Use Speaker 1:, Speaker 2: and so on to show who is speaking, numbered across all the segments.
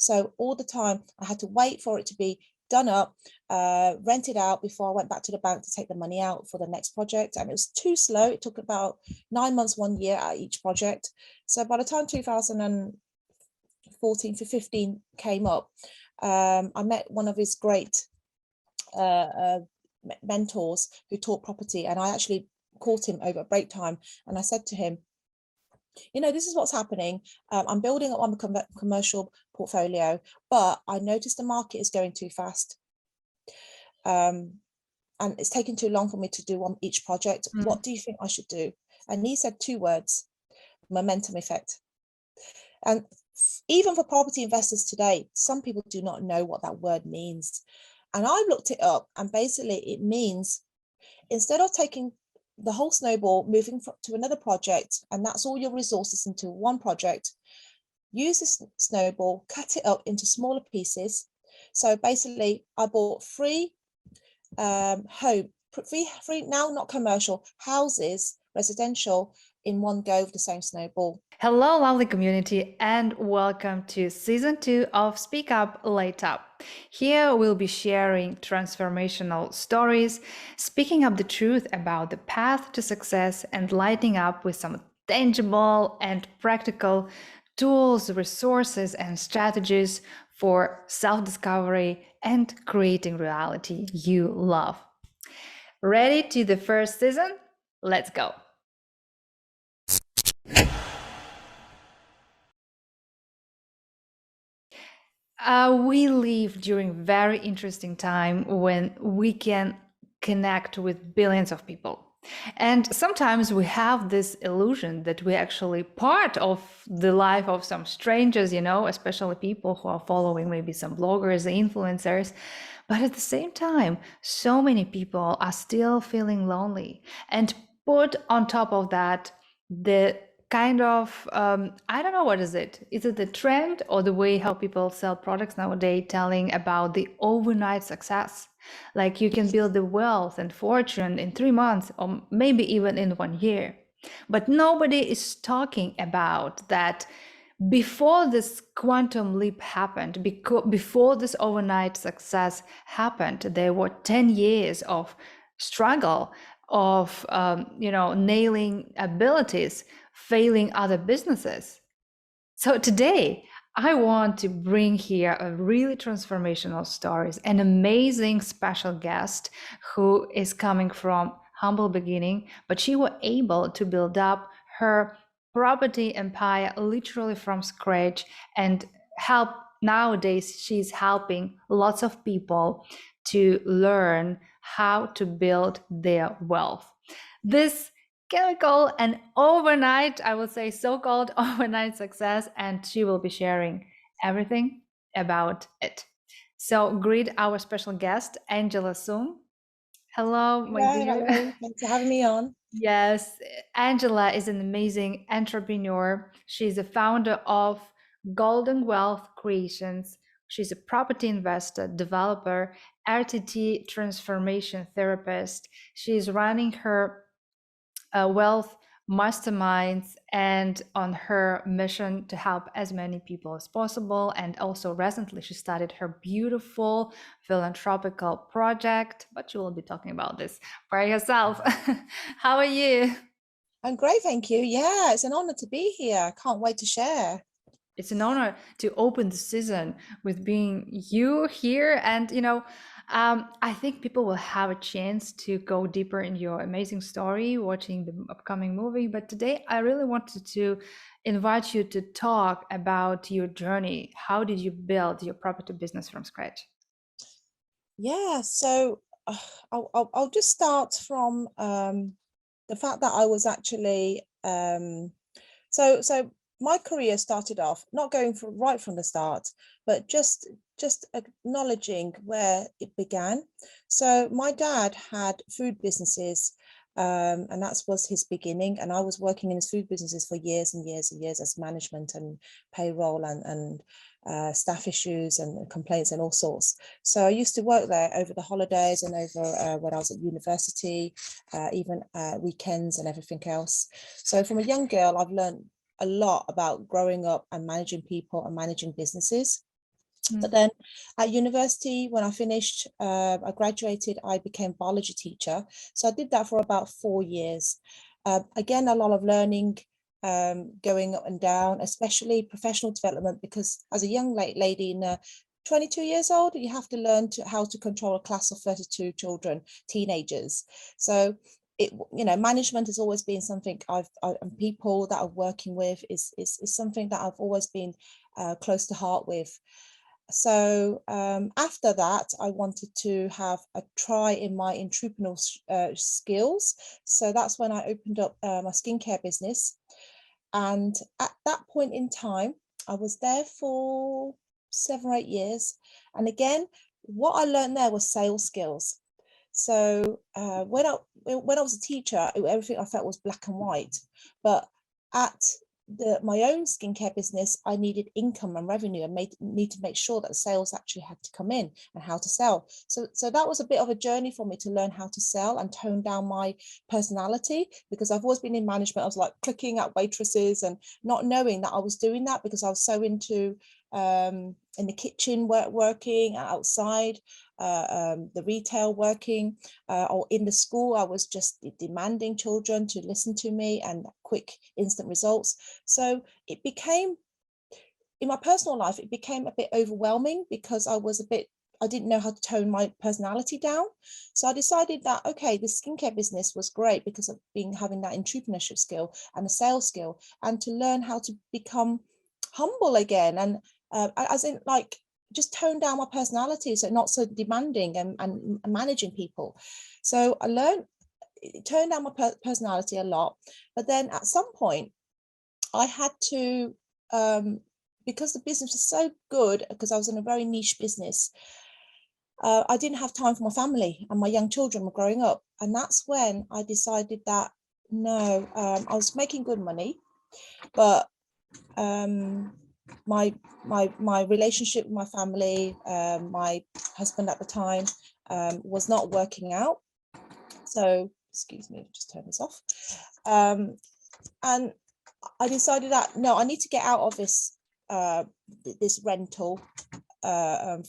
Speaker 1: So all the time I had to wait for it to be done up, rented out before I went back to the bank to take the money out for the next project. And it was too slow. It took about 9 months, 1 year at each project. So by the time 2014 to 15 came up, I met one of his great mentors who taught property, and I actually caught him over break time, and I said to him, this is what's happening. I'm building up on the commercial portfolio, but I noticed the market is going too fast. And it's taking too long for me to do on each project. What do you think I should do? And he said 2 words: momentum effect. And even for property investors today, some people do not know what that word means. And I looked it up, and basically it means, instead of taking the whole snowball, moving to another project, and that's all your resources into one project, use this snowball, cut it up into smaller pieces. So basically I bought 3 three now not commercial houses, residential, in one go with the same snowball.
Speaker 2: Hello, lovely community, and welcome to season 2 of Speak Up, Light Up. Here we'll be sharing transformational stories, speaking up the truth about the path to success, and lighting up with some tangible and practical tools, resources, and strategies for self-discovery and creating reality you love. Ready to the first season? Let's go. We live during very interesting time when we can connect with billions of people. And sometimes we have this illusion that we're actually part of the life of some strangers, especially people who are following maybe some bloggers, influencers. But at the same time, so many people are still feeling lonely. And put on top of that, the kind of, I don't know, what is it? Is it the trend or the way how people sell products nowadays, telling about the overnight success? Like you can build the wealth and fortune in 3 months or maybe even in 1 year. But nobody is talking about that. Before this quantum leap happened, before this overnight success happened, there were 10 years of struggle, of nailing abilities, failing other businesses. So today I want to bring here a really transformational stories, an amazing special guest who is coming from humble beginning, but she was able to build up her property empire literally from scratch and help. Nowadays she's helping lots of people to learn how to build their wealth. This can we call an overnight, I would say so-called overnight success, and she will be sharing everything about it. So greet our special guest, Angela Soong. Hello, my dear.
Speaker 1: Hello. Thanks for having me on.
Speaker 2: Yes, Angela is an amazing entrepreneur. She's a founder of Golden Wealth Creations. She's a property investor, developer, RTT transformation therapist. She's running her wealth masterminds and on her mission to help as many people as possible. And also recently she started her beautiful philanthropical project, but you will be talking about this by yourself. How are you?
Speaker 1: I'm great, thank you. Yeah, it's an honor to be here. I can't wait to share.
Speaker 2: It's an honor to open the season with being you here. And, I think people will have a chance to go deeper in your amazing story, watching the upcoming movie. But today I really wanted to invite you to talk about your journey. How did you build your property business from scratch?
Speaker 1: Yeah, so I'll just start from the fact that I was actually, so my career started off not going right from the start, but just acknowledging where it began. So my dad had food businesses, and that was his beginning. And I was working in his food businesses for years and years and years as management and payroll and staff issues and complaints and all sorts. So I used to work there over the holidays and over when I was at university, even weekends and everything else. So from a young girl, I've learned a lot about growing up and managing people and managing businesses. But then at university, when I finished, I graduated, I became a biology teacher. So I did that for about 4 years. Again, a lot of learning, going up and down, especially professional development, because as a young lady in 22 years old, you have to learn how to control a class of 32 children, teenagers. So management has always been something and people that I'm working with is something that I've always been close to heart with. So after that, I wanted to have a try in my entrepreneurial skills. So that's when I opened up my skincare business. And at that point in time, I was there for 7 or 8 years. And again, what I learned there was sales skills. So when I was a teacher, everything I felt was black and white. But at my own skincare business, I needed income and revenue and need to make sure that the sales actually had to come in and how to sell. So that was a bit of a journey for me to learn how to sell and tone down my personality, because I've always been in management. I was like clicking at waitresses and not knowing that I was doing that because I was so into in the kitchen working outside, the retail working, or in the school. I was just demanding children to listen to me and quick instant results. So it became, in my personal life, it became a bit overwhelming because I didn't know how to tone my personality down. So I decided that, okay, the skincare business was great because of having that entrepreneurship skill and the sales skill, and to learn how to become humble again, and as in like just tone down my personality, so not so demanding and managing people. So I learned, tone down my personality a lot. But then at some point I had to, because the business was so good, because I was in a very niche business, I didn't have time for my family, and my young children were growing up. And that's when I decided that no, I was making good money, but my relationship with my family, my husband at the time, was not working out. So excuse me, just turn this off. And I decided that no, I need to get out of this rental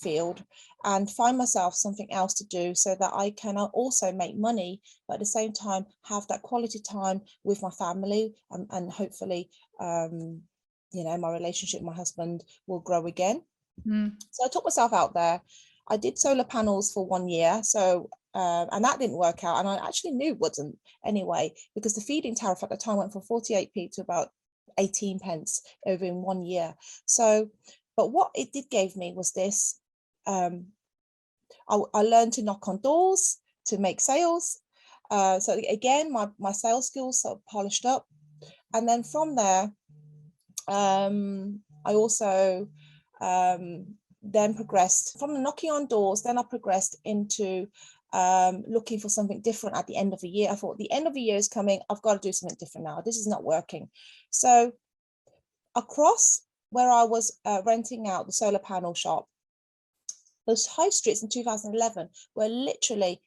Speaker 1: field and find myself something else to do, so that I can also make money, but at the same time have that quality time with my family, and hopefully my relationship with my husband will grow again. So I took myself out there. I did solar panels for 1 year, so and that didn't work out, and I actually knew it wasn't anyway, because the feed-in tariff at the time went from 48p to about 18 pence over in 1 year. So but what it did give me was this, I learned to knock on doors, to make sales. So again, my sales skills sort of polished up. And then from there, I also then progressed from the knocking on doors. Then I progressed into looking for something different at the end of the year. I thought the end of the year is coming. I've got to do something different now. This is not working. So across where I was renting out the solar panel shop, those high streets in 2011 were literally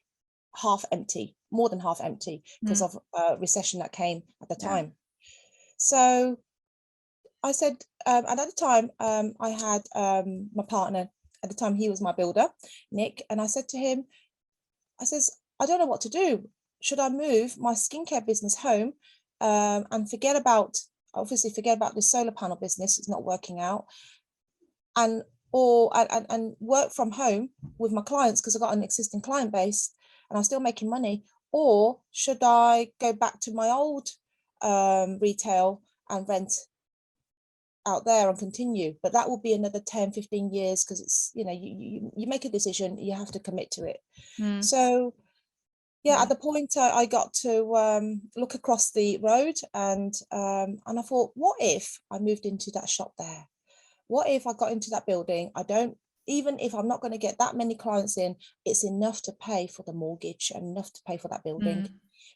Speaker 1: half empty, more than half empty, because of recession that came at the time. So I said, and at the time, I had my partner, at the time he was my builder, Nick, and I said to him, I says, I don't know what to do. Should I move my skincare business home and forget about the solar panel business, it's not working out, and work from home with my clients, because I've got an existing client base and I'm still making money? Or should I go back to my old retail and rent out there and continue? But that will be another 10-15 years, because it's, you make a decision, you have to commit to it. So at the point I got to look across the road, and I thought, what if I moved into that shop there? What if I got into that building? Even if I'm not going to get that many clients in, it's enough to pay for the mortgage and enough to pay for that building.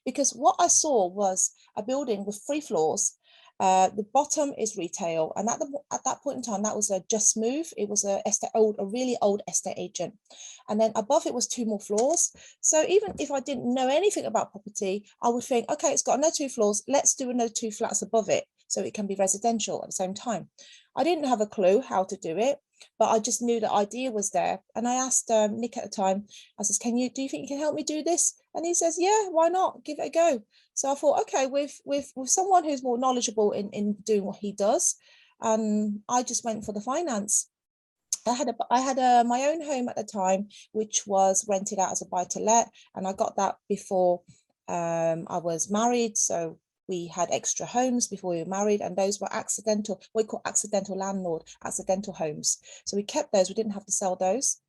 Speaker 1: Because what I saw was a building with 3 floors. The bottom is retail, and at that point in time, that was a Just Move. It was a really old estate agent, and then above it was 2 more floors. So even if I didn't know anything about property, I would think, okay, it's got another 2 floors. Let's do another 2 flats above it, so it can be residential at the same time. I didn't have a clue how to do it, but I just knew the idea was there. And I asked Nick at the time, I says, do you think you can help me do this? And he says, yeah, why not? Give it a go. So I thought, okay, with someone who's more knowledgeable in doing what he does, I just went for the finance. I had my own home at the time, which was rented out as a buy-to-let, and I got that before I was married. So we had extra homes before we were married, and those were accidental, what we call accidental landlord, accidental homes. So we kept those. We didn't have to sell those.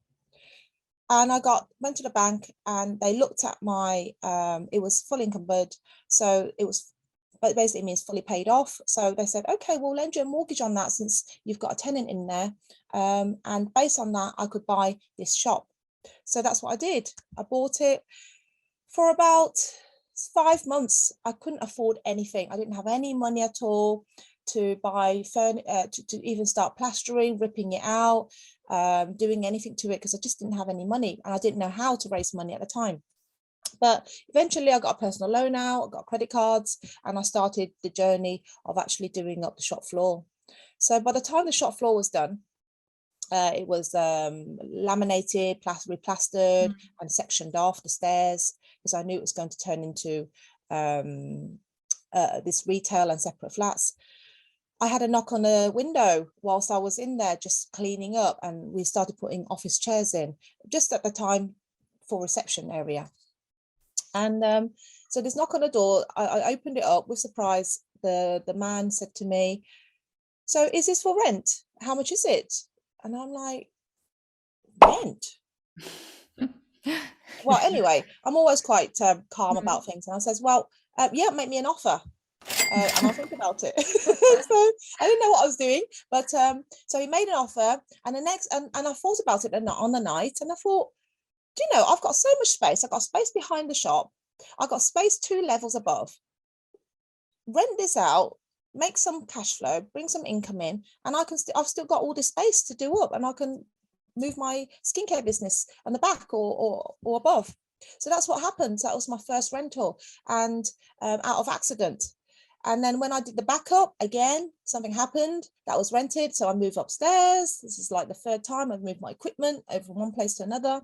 Speaker 1: And I went to the bank, and they looked at my, it was fully encumbered. So it was, but basically means fully paid off. So they said, okay, we'll lend you a mortgage on that since you've got a tenant in there. And based on that, I could buy this shop. So that's what I did. I bought it. For about 5 months. I couldn't afford anything. I didn't have any money at all to buy furniture, to even start plastering, ripping it out, doing anything to it, because I just didn't have any money, and I didn't know how to raise money at the time. But eventually I got a personal loan out, I got credit cards, and I started the journey of actually doing up the shop floor. So by the time the shop floor was done, it was laminated, replastered, and sectioned off the stairs, because I knew it was going to turn into this retail and separate flats. I had a knock on the window whilst I was in there just cleaning up, and we started putting office chairs in just at the time for reception area. And so this knock on the door, I opened it up with surprise. The man said to me, so is this for rent? How much is it? And I'm like, rent? Well, anyway, I'm always quite calm about things. And I says, well, yeah, make me an offer. And I'll think about it. So I didn't know what I was doing, but so he made an offer, and and I thought about it on the night, and I thought, do you know, I've got so much space. I've got space behind the shop. I've got space 2 levels above. Rent this out, make some cash flow, bring some income in, and I've still got all this space to do up, and I can move my skincare business on the back or above. So that's what happened. That was my first rental, and out of accident. And then when I did the backup, again, something happened that was rented. So I moved upstairs. This is like the 3rd time I've moved my equipment over from one place to another.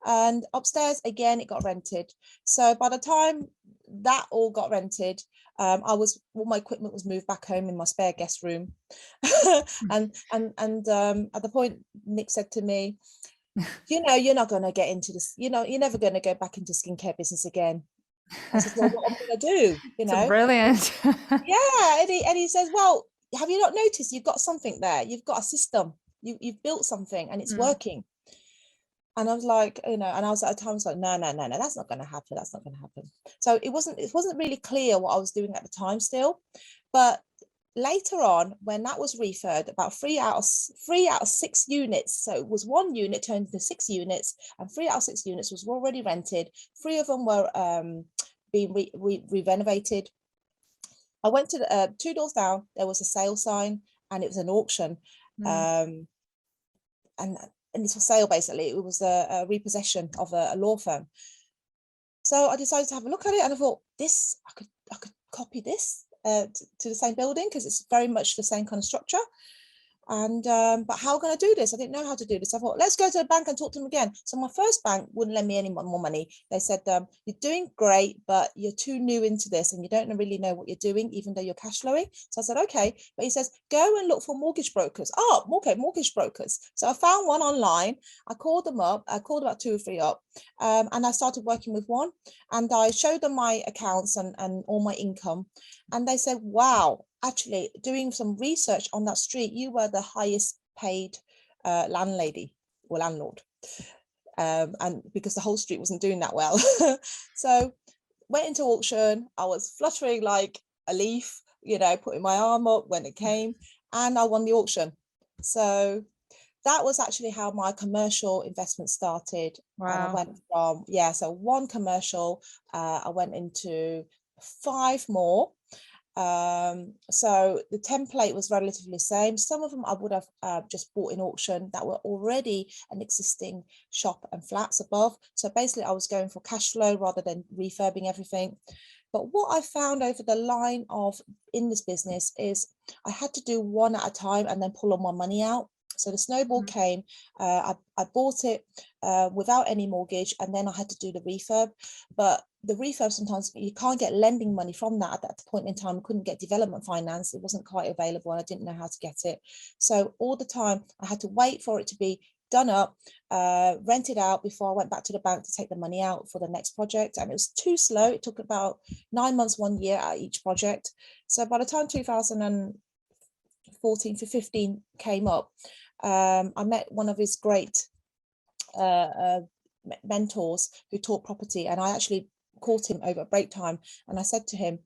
Speaker 1: And upstairs, again, it got rented. So by the time that all got rented, all my equipment was moved back home in my spare guest room. and at the point, Nick said to me, you know, you're not going to get into this, you know, you're never going to go back into skincare business again. I said, well, what am I going to do? You know,
Speaker 2: brilliant.
Speaker 1: yeah. And he says, well, have you not noticed you've got something there? You've got a system. You've built something, and it's working. And I was like, you know, and I was at times like, no, that's not going to happen. That's not going to happen. So it wasn't really clear what I was doing at the time still. But later on, when that was refurbed, about 3 out of 6 units. So it was 1 unit turned into 6 units, and 3 out of 6 units was already rented. 3 of them were being renovated. I went to 2 doors down. There was a sale sign, and it was an auction. And it's for sale, basically. It was a repossession of a law firm. So I decided to have a look at it, and I thought, I could copy this to the same building, because it's very much the same kind of structure. And but how can I do this? I didn't know how to do this. I thought, let's go to the bank and talk to them again. So my first bank wouldn't lend me any more money. They said, you're doing great, but you're too new into this, and you don't really know what you're doing, even though you're cash flowing. So I said, okay. But he says, go and look for mortgage brokers. Oh, okay, mortgage brokers. So I found one online. I called them up. I called about 2 or 3 up, and I started working with one. And I showed them my accounts and all my income. And they said, wow, actually, doing some research on that street, you were the highest paid landlady or landlord. And because the whole street wasn't doing that well. So went into auction. I was fluttering like a leaf, you know, putting my arm up when it came, and I won the auction. So that was actually how my commercial investment started.
Speaker 2: Wow.
Speaker 1: And I went from, so 1 commercial, I went into 5 more. So the template was relatively the same. Some of them I would have just bought in auction that were already an existing shop and flats above. So basically I was going for cash flow rather than refurbing everything. But what I found over the line of in this business is I had to do one at a time and then pull all my money out. So the snowball came, I bought it without any mortgage, and then I had to do the refurb. But the refurb, sometimes you can't get lending money from that at that point in time. I couldn't get development finance. It wasn't quite available and I didn't know how to get it. So all the time I had to wait for it to be done up, rented out before I went back to the bank to take the money out for the next project. And it was too slow. It took about 9 months, 1 year at each project. So by the time 2014 to 15 came up, I met one of his great mentors who taught property, and I actually caught him over break time, and I said to him,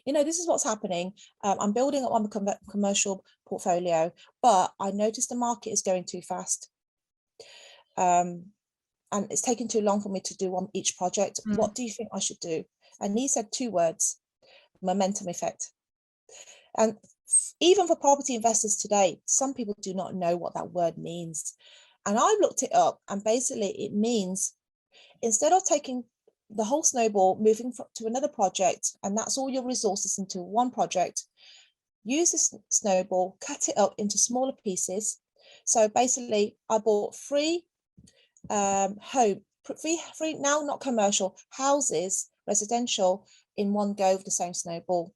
Speaker 1: this is what's happening. I'm building up on my commercial portfolio, but I noticed the market is going too fast. And it's taking too long for me to do on each project. What do you think I should do? And he said 2 words: momentum effect. And even for property investors today, some people do not know what that word means. And I looked it up, and basically it means, instead of taking the whole snowball, moving to another project, and that's all your resources into one project, use this snowball, cut it up into smaller pieces. So basically I bought 3 free, now not commercial, houses, residential, in one go with the same snowball.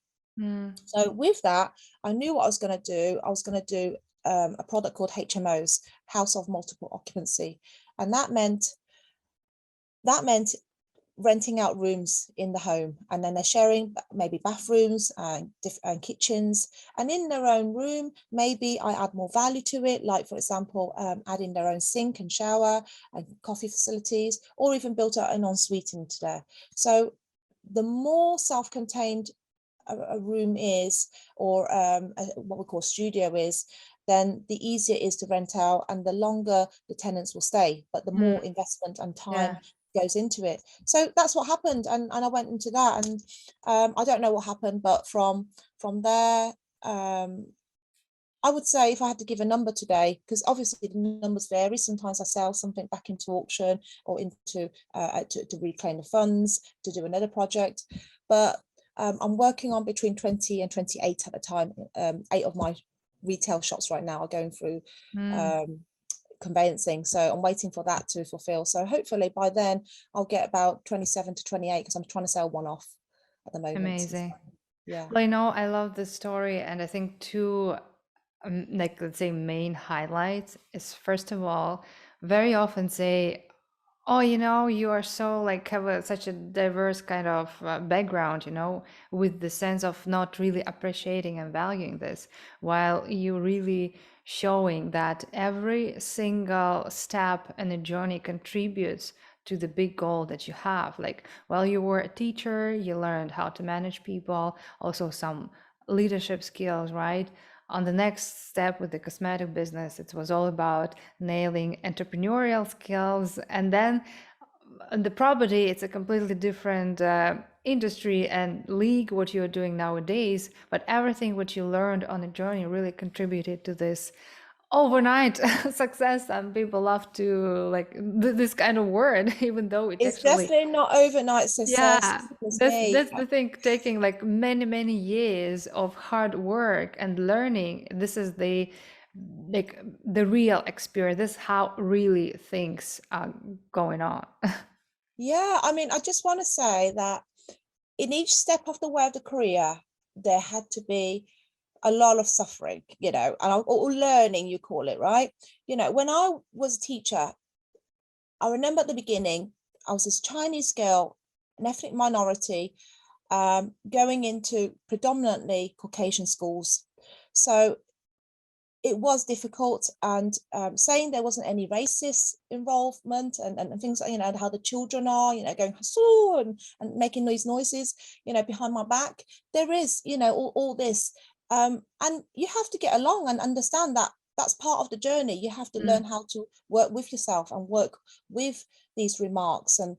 Speaker 1: So with that, I knew what I was going to do. I was going to do a product called HMOs, House of Multiple Occupancy. And that meant renting out rooms in the home, and then they're sharing maybe bathrooms and kitchens, and in their own room, maybe I add more value to it, like for example, adding their own sink and shower and coffee facilities, or even built out an ensuite into there. So the more self-contained a room is, or what we call studio is, then the easier it is to rent out, and the longer the tenants will stay, but the more investment and time goes into it. So that's what happened, and I went into that, and I don't know what happened, but from there, I would say, if I had to give a number today, because obviously the numbers vary, sometimes I sell something back into auction or into to reclaim the funds to do another project, but I'm working on between 20 and 28 at the time. 8 of my retail shops right now are going through conveyancing, so I'm waiting for that to fulfill. So hopefully by then I'll get about 27 to 28, because I'm trying to sell one off at the moment.
Speaker 2: Amazing.
Speaker 1: Yeah.
Speaker 2: Well, I love this story, and I think 2 like, let's say, main highlights is, first of all, very often say, oh, you are so, like, have such a diverse kind of background, with the sense of not really appreciating and valuing this, while you really showing that every single step in the journey contributes to the big goal that you have. Like, while you were a teacher, you learned how to manage people, also some leadership skills, right? On the next step with the cosmetic business, it was all about nailing entrepreneurial skills. And then the property, it's a completely different industry and league, what you're doing nowadays. But everything what you learned on the journey really contributed to this overnight success. And people love to, like, this kind of word, even though
Speaker 1: it's actually definitely not overnight success.
Speaker 2: Yeah, that's the thing, taking like many years of hard work and learning. This is the real experience. This is how really things are going on.
Speaker 1: Yeah, I mean, I just want to say that in each step of the way of the career, there had to be a lot of suffering, or learning, you call it, right? When I was a teacher, I remember at the beginning, I was this Chinese girl, an ethnic minority, going into predominantly Caucasian schools. So it was difficult, and saying there wasn't any racist involvement and things like, how the children are, going and making these noises, behind my back. There is, all this. And you have to get along and understand that that's part of the journey. You have to learn how to work with yourself and work with these remarks and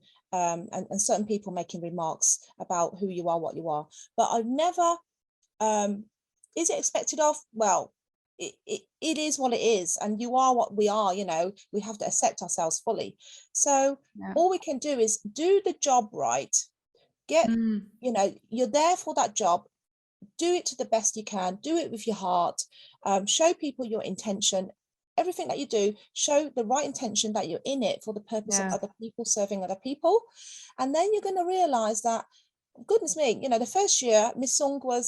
Speaker 1: certain people making remarks about who you are, what you are. But I've never, is it expected of? Well, it is what it is, and you are what we are. We have to accept ourselves fully. So all we can do is do the job right, Get,
Speaker 2: Mm.
Speaker 1: you're there for that job. Do it to the best you can. Do it with your heart. Show people your intention. Everything that you do, show the right intention, that you're in it for the purpose of
Speaker 2: Yeah.
Speaker 1: other people, serving other people. And then you're going to realize that, goodness me, the first year Miss Soong was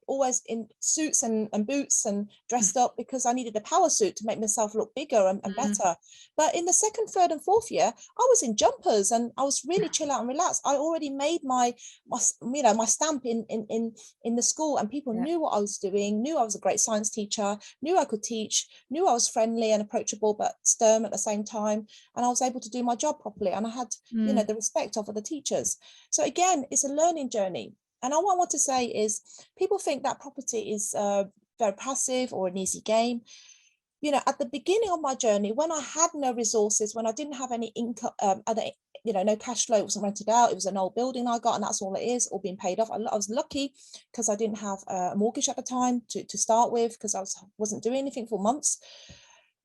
Speaker 1: always in suits and boots and dressed up, because I needed a power suit to make myself look bigger and
Speaker 2: Mm.
Speaker 1: better. But in the second, third and fourth year, I was in jumpers and I was really chill out and relaxed. I already made my my stamp in the school, and people
Speaker 2: Yeah.
Speaker 1: knew what I was doing, knew I was a great science teacher, knew I could teach, knew I was friendly and approachable but stern at the same time, and I was able to do my job properly, and I had
Speaker 2: Mm.
Speaker 1: the respect of other teachers. So again, it's a learning journey. And what I want to say is, people think that property is very passive or an easy game. At the beginning of my journey, when I had no resources, when I didn't have any income, no cash flow, it wasn't rented out, it was an old building I got, and that's all it is, all being paid off. I was lucky because I didn't have a mortgage at the time to start with, because I wasn't doing anything for months.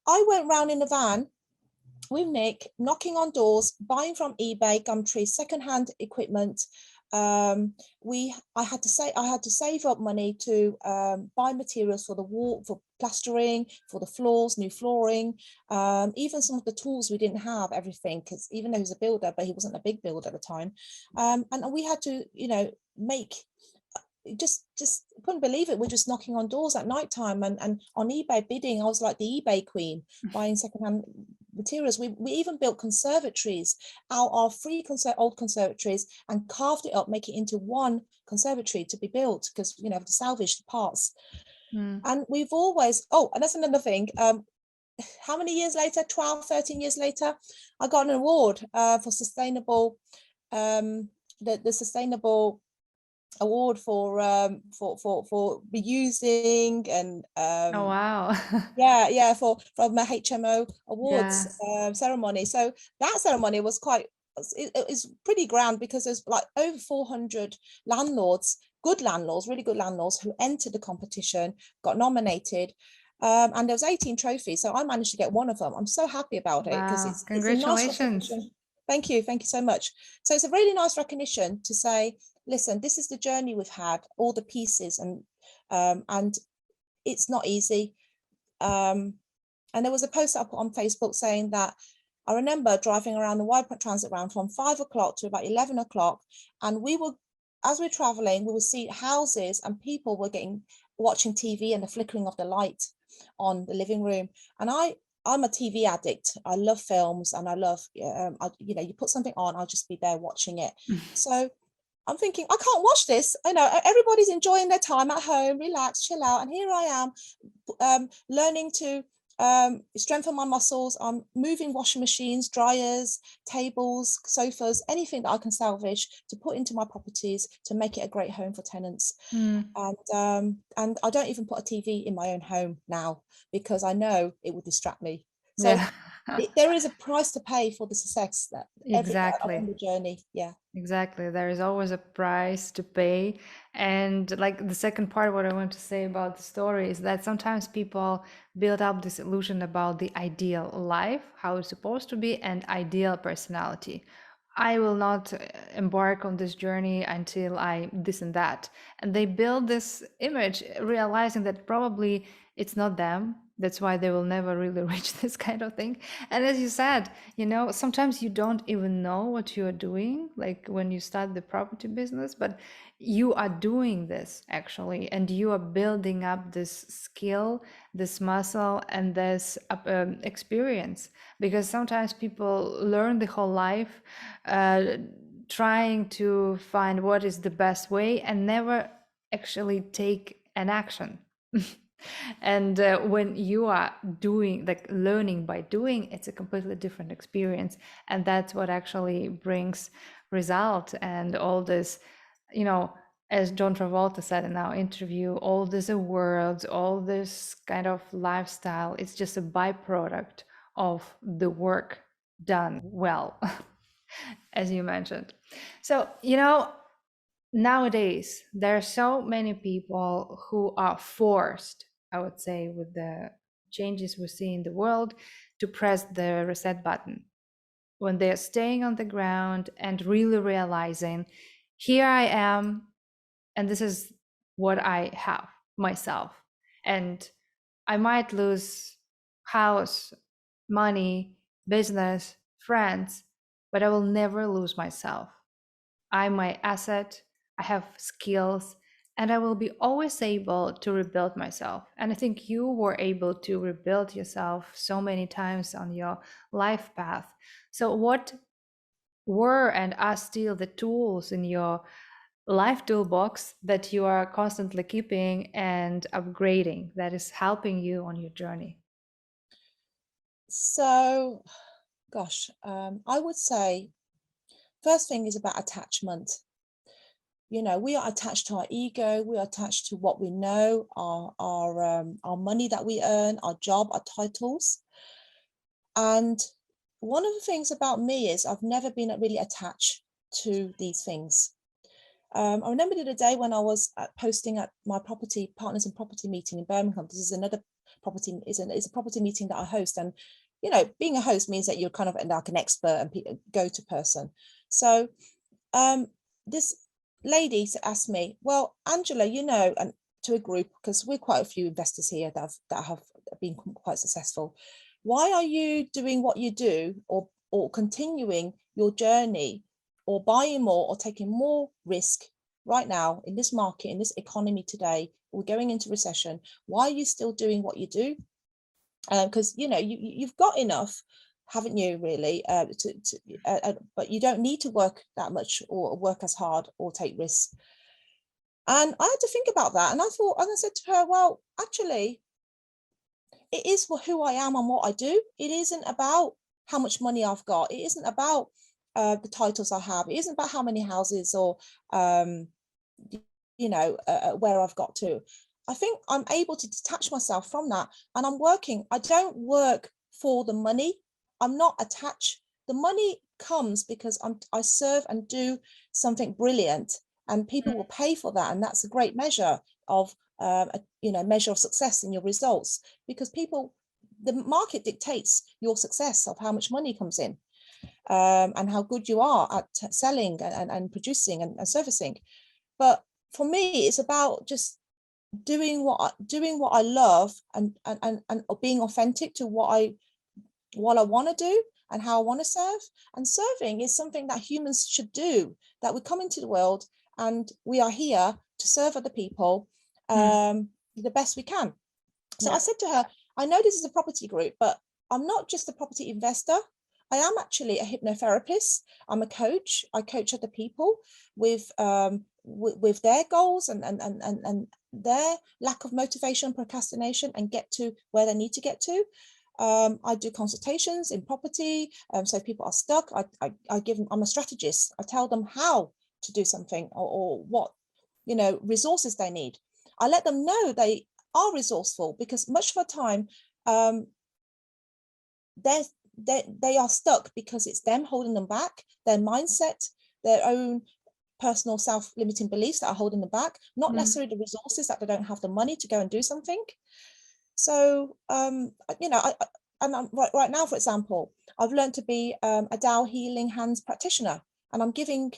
Speaker 1: I went round in a van with Nick, knocking on doors, buying from eBay, Gumtree, secondhand equipment. I had to save up money to buy materials for the wall, for plastering, for the floors, new flooring, even some of the tools we didn't have, everything, because even though he was a builder, but he wasn't a big builder at the time. And we had to, make, just couldn't believe it. We're just knocking on doors at night time and on eBay bidding. I was like the eBay queen, buying secondhand materials. We even built conservatories out of old conservatories, and carved it up, make it into one conservatory to be built, because to salvage the parts.
Speaker 2: Mm.
Speaker 1: And we've always, and that's another thing, how many years later, 12, 13 years later, I got an award for sustainable, the sustainable award for reusing, and
Speaker 2: Oh, wow.
Speaker 1: from a HMO awards
Speaker 2: Yes.
Speaker 1: ceremony. So that ceremony was it was pretty grand, because there's like over 400 landlords, good landlords, really good landlords, who entered the competition, got nominated. And there was 18 trophies, so I managed to get one of them. I'm so happy about it, because
Speaker 2: Wow.
Speaker 1: it's a nice
Speaker 2: Congratulations.
Speaker 1: recognition. Thank you so much. So it's a really nice recognition to say, listen, this is the journey we've had, all the pieces, and it's not easy. And there was a post up on Facebook saying that, I remember driving around the Wide Transit round from 5 o'clock to about 11 o'clock, and as we're traveling, we would see houses and people were watching TV and the flickering of the light on the living room. And I'm a TV addict. I love films, and I love, you put something on, I'll just be there watching it. So I'm thinking, I can't watch this. I know everybody's enjoying their time at home, relax, chill out. And here I am, learning to strengthen my muscles. I'm moving washing machines, dryers, tables, sofas, anything that I can salvage to put into my properties to make it a great home for tenants.
Speaker 2: Mm.
Speaker 1: And I don't even put a TV in my own home now, because I know it would distract me. So
Speaker 2: Yeah.
Speaker 1: there is a price to pay for the success that
Speaker 2: Exactly.
Speaker 1: on the journey. Yeah.
Speaker 2: Exactly. There is always a price to pay. And like the second part, what I want to say about the story is that sometimes people build up this illusion about the ideal life, how it's supposed to be, and ideal personality. I will not embark on this journey until I this and that. And they build this image, realizing that probably it's not them. That's why they will never really reach this kind of thing. And as you said, sometimes you don't even know what you are doing, like when you start the property business, but you are doing this actually, and you are building up this skill, this muscle, and this experience. Because sometimes people learn the whole life trying to find what is the best way and never actually take an action. And when you are doing, like learning by doing, it's a completely different experience, and that's what actually brings result. And all this, as John Travolta said in our interview, all these awards, all this kind of lifestyle, it's just a byproduct of the work done well. As you mentioned. So nowadays there are so many people who are forced, I would say, with the changes we see in the world, to press the reset button when they're staying on the ground and really realizing Here I am, and this is what I have myself. And I might lose house, money, business, friends, but I will never lose myself. I'm my asset, I have skills, and I will be always able to rebuild myself. And I think you were able to rebuild yourself so many times on your life path. So, what were and are still the tools in your life toolbox that you are constantly keeping and upgrading that is helping you on your journey?
Speaker 1: So, gosh, I would say first thing is about attachment. We are attached to our ego, we are attached to what we know, our money that we earn, our job, our titles. And one of the things about me is I've never been really attached to these things. I remember the other day when I was posting at my property partners in property meeting in Birmingham. This is another property, is a property meeting that I host. And, being a host means that you're kind of like an expert and go-to person. So this lady asked me, well, Angela, and to a group, because we're quite a few investors here that have been quite successful. Why are you doing what you do, or continuing your journey, or buying more or taking more risk right now in this market, in this economy today? We're going into recession. Why are you still doing what you do? Because you've got enough, haven't you, really, but you don't need to work that much or work as hard or take risks. And I had to think about that, and I thought, and I said to her, well, actually, it is who I am and what I do. It isn't about how much money I've got. It isn't about the titles I have. It isn't about how many houses or where I've got to. I think I'm able to detach myself from that, and I'm working. I don't work for the money. I'm not attached. The money comes because I serve and do something brilliant, and people will pay for that, and that's a great measure of measure of success in your results, because the market dictates your success of how much money comes in, and how good you are at selling and producing and servicing. But for me, it's about just doing what I love, and being authentic to what I want to do and how I want to serve. And serving is something that humans should do, that we come into the world and we are here to serve other people the best we can. So I said to her, I know this is a property group, but I'm not just a property investor. I am actually a hypnotherapist. I'm a coach. I coach other people with their goals and their lack of motivation, procrastination, and get to where they need to get to. I do consultations in property. So if people are stuck, I give them, I'm a strategist. I tell them how to do something, or what, resources they need. I let them know they are resourceful, because much of the time they are stuck because it's them holding them back, their mindset, their own personal self-limiting beliefs that are holding them back, not necessarily the resources, that they don't have the money to go and do something. So right now, for example, I've learned to be a Tao Healing hands practitioner, and I'm giving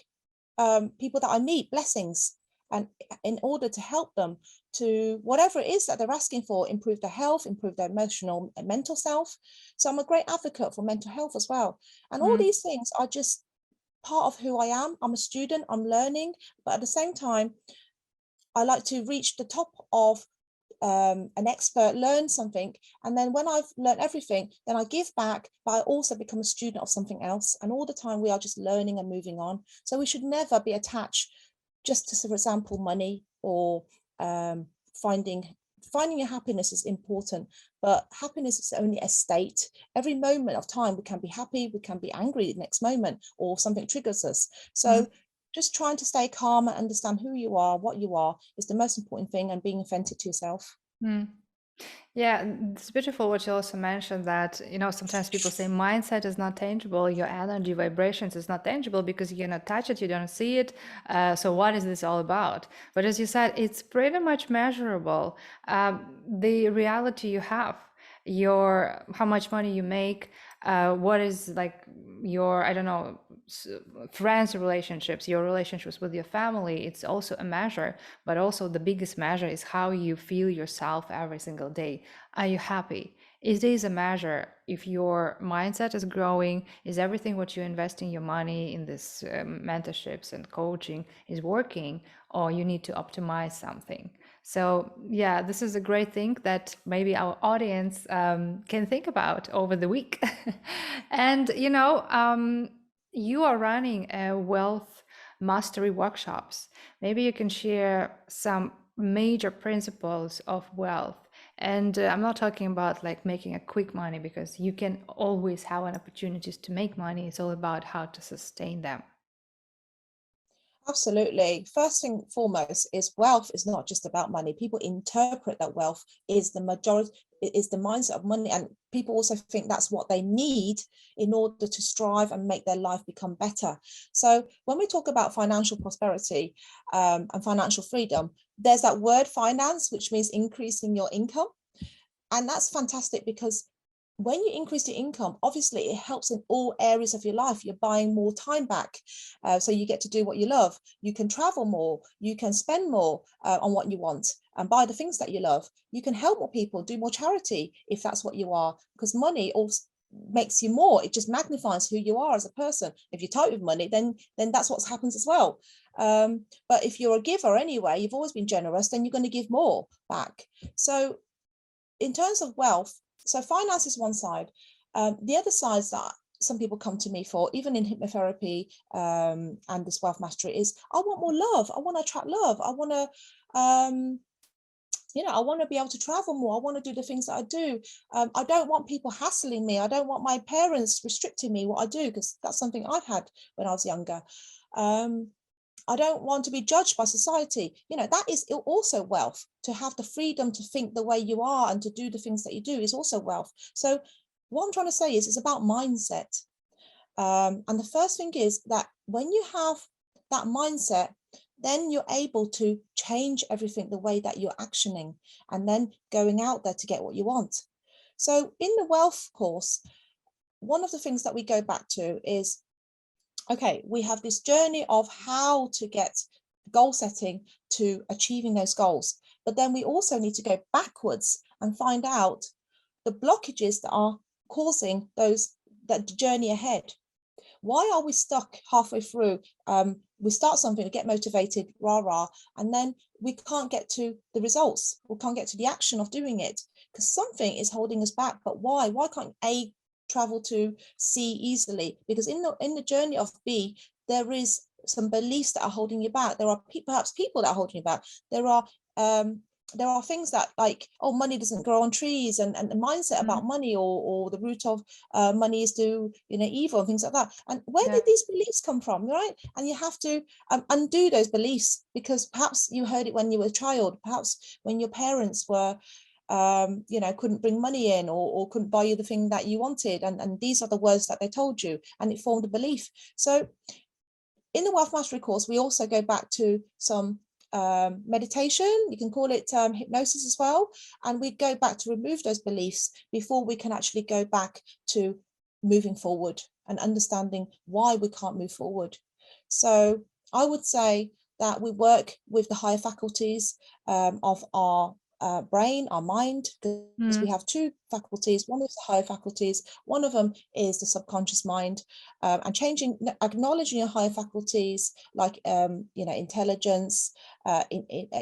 Speaker 1: people that I meet blessings, and in order to help them to whatever it is that they're asking for, improve their health, improve their emotional and mental self. So I'm a great advocate for mental health as well. And all these things are just part of who I am. I'm a student, I'm learning, but at the same time, I like to reach the top of an expert, learn something, and then when I've learned everything, then I give back, but I also become a student of something else. And all the time we are just learning and moving on. So we should never be attached just to, for example, money, or finding your happiness is important, but happiness is only a state. Every moment of time we can be happy, we can be angry the next moment, or something triggers us. So just trying to stay calm and understand who you are, what you are, is the most important thing, and being authentic to yourself.
Speaker 2: Yeah, it's beautiful what you also mentioned, that, sometimes people say mindset is not tangible, your energy vibrations is not tangible because you cannot touch it, you don't see it. So what is this all about? But as you said, it's pretty much measurable. The reality you have, how much money you make, what is like your, I don't know, friends relationships, your relationships with your family, it's also a measure. But also the biggest measure is how you feel yourself every single day. Are you happy? It is a measure if your mindset is growing, is everything what you invest in your money in this mentorships and coaching is working, or you need to optimize something. So yeah, this is a great thing that maybe our audience can think about over the week. And you are running a wealth mastery workshops. Maybe you can share some major principles of wealth. And I'm not talking about like making a quick money, because you can always have an opportunities to make money. It's all about how to sustain them.
Speaker 1: Absolutely. First thing foremost is wealth is not just about money. People interpret that wealth is the majority, is the mindset of money. And people also think that's what they need in order to strive and make their life become better. So when we talk about financial prosperity and financial freedom, there's that word finance, which means increasing your income. And that's fantastic, because when you increase your income, obviously it helps in all areas of your life. You're buying more time back. So you get to do what you love. You can travel more. You can spend more on what you want and buy the things that you love. You can help more people, do more charity if that's what you are, because money also makes you more. It just magnifies who you are as a person. If you're tight with money, then that's what happens as well. But if you're a giver anyway, you've always been generous, then you're going to give more back. So in terms of wealth, so finance is one side. The other side that some people come to me for, even in hypnotherapy and this wealth mastery, is I want more love. I want to attract love. I want to, I want to be able to travel more. I want to do the things that I do. I don't want people hassling me. I don't want my parents restricting me what I do, because that's something I've had when I was younger. I don't want to be judged by society. That is also wealth. To have the freedom to think the way you are and to do the things that you do is also wealth. So what I'm trying to say is it's about mindset. And the first thing is that when you have that mindset, then you're able to change everything the way that you're actioning and then going out there to get what you want. So in the wealth course, one of the things that we go back to is, okay, we have this journey of how to get goal setting to achieving those goals. But then we also need to go backwards and find out the blockages that are causing that journey ahead. Why are we stuck halfway through? We start something, we get motivated, rah, and then we can't get to the results. We can't get to the action of doing it because something is holding us back. But why? Why can't A travel to C easily? Because in the journey of B, there is some beliefs that are holding you back. There are perhaps people that are holding you back. There are things that, like, oh, money doesn't grow on trees, and the mindset about money, or the root of money is to evil and things like that. And where did these beliefs come from, right? And you have to undo those beliefs, because perhaps you heard it when you were a child, perhaps when your parents were couldn't bring money in, or couldn't buy you the thing that you wanted, and these are the words that they told you, and it formed a belief. So in the Wealth Mastery course, we also go back to some meditation, you can call it hypnosis as well, and we go back to remove those beliefs before we can actually go back to moving forward and understanding why we can't move forward. So I would say that we work with the higher faculties of our brain, our mind, because we have two faculties. One is the higher faculties, one of them is the subconscious mind, and acknowledging your higher faculties, like intelligence,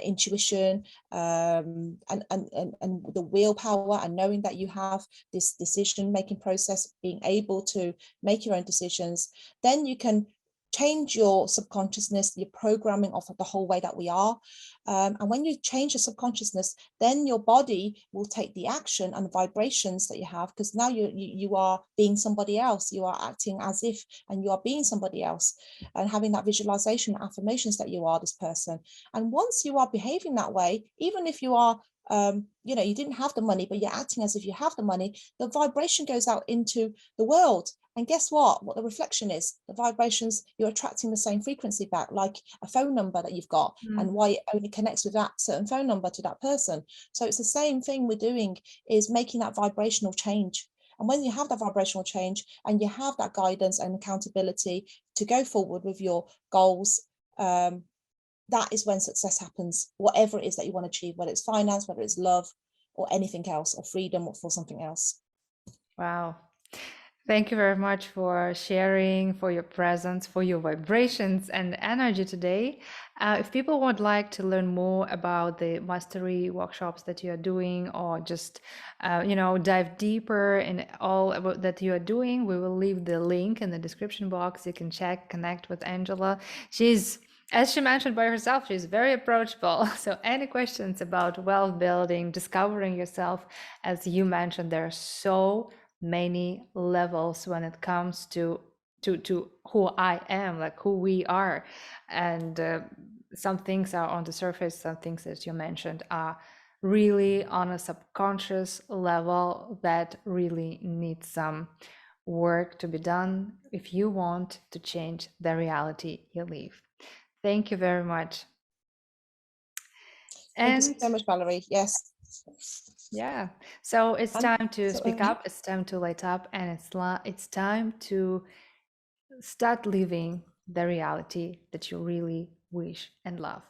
Speaker 1: intuition, and the willpower, and knowing that you have this decision making process, being able to make your own decisions. Then you can change your subconsciousness, your programming of the whole way that we are. And when you change your subconsciousness, then your body will take the action and the vibrations that you have, because now you are being somebody else. You are acting as if, and you are being somebody else, and having that visualization, affirmations that you are this person. And once you are behaving that way, even if you are you didn't have the money, but you're acting as if you have the money, the vibration goes out into the world. And guess what the reflection is? The vibrations, you're attracting the same frequency back, like a phone number that you've got, and why it only connects with that certain phone number to that person. So it's the same thing we're doing, is making that vibrational change. And when you have that vibrational change and you have that guidance and accountability to go forward with your goals, that is when success happens, whatever it is that you want to achieve, whether it's finance, whether it's love or anything else, or freedom, or for something else.
Speaker 2: Wow. Thank you very much for sharing, for your presence, for your vibrations and energy today. If people would like to learn more about the mastery workshops that you are doing, or just, dive deeper in all about that you are doing, we will leave the link in the description box. You can connect with Angela. She's, as she mentioned by herself, she's very approachable. So any questions about wealth building, discovering yourself, as you mentioned, there are so many levels when it comes to who I am, like who we are. And some things are on the surface, some things that you mentioned are really on a subconscious level that really needs some work to be done if you want to change the reality you live. Thank you very much.
Speaker 1: Thank
Speaker 2: And
Speaker 1: you so much, Valerie. Yes.
Speaker 2: yeah, so it's
Speaker 1: And
Speaker 2: time to speak up, it's time to light up, and it's time to start living the reality that you really wish and love.